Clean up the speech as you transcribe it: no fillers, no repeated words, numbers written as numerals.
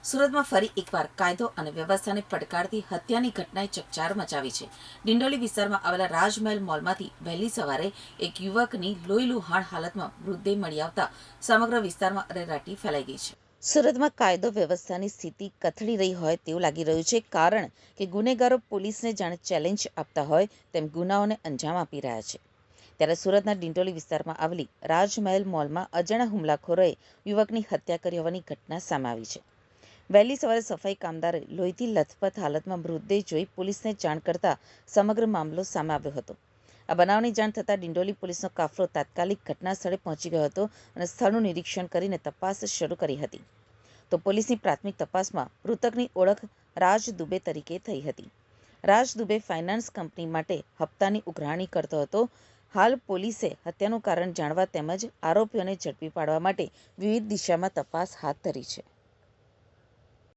સુરતમાં ફરી એકવાર કાયદો અને વ્યવસ્થાને પડકારતી હત્યાની ઘટનાએ ચકચાર મચાવી છે. ડિંડોલી વિસ્તારમાં આવેલા રાજમહેલ મોલમાંથી વહેલી સવારે એક યુવકની લોહીલુહાણ હાલતમાં મૃતદેહ મળી આવતા સમગ્ર વિસ્તારમાં અરેરાટી ફેલાઈ ગઈ છે. સુરતમાં કાયદો વ્યવસ્થાની સ્થિતિ કથળી રહી હોય તેવું લાગી રહ્યું છે, કારણ કે ગુનેગારો પોલીસને જાણે ચેલેન્જ આપતા હોય તેમ ગુનાઓને અંજામ આપી રહ્યા છે. ત્યારે સુરતના ડિંડોલી વિસ્તારમાં આવેલી રાજમહેલ મોલમાં અજાણ્યા હુમલાખોરોએ યુવકની હત્યા કરી હોવાની ઘટના સામે આવી છે. વહેલી સવારે સફાઈ કામદારે લોહીથી લથપથ હાલતમાં મૃતદેહ જોઈ પોલીસને જાણ કરતા સમગ્ર મામલો સામે આવ્યો હતો. આ બનાવની જાણ થતાં ડિંડોલી પોલીસનો કાફલો તાત્કાલિક ઘટના સ્થળે પહોંચી ગયો હતો અને સ્થળનું નિરીક્ષણ કરીને તપાસ શરૂ કરી હતી. તો પોલીસની પ્રાથમિક તપાસમાં મૃતકની ઓળખ રાજ દુબે તરીકે થઈ હતી. રાજ દુબે ફાઇનાન્સ કંપની માટે હપ્તાની ઉઘરાણી કરતો હતો. હાલ પોલીસે હત્યાનું કારણ જાણવા તેમજ આરોપીઓને ઝડપી પાડવા માટે વિવિધ દિશામાં તપાસ હાથ ધરી છે.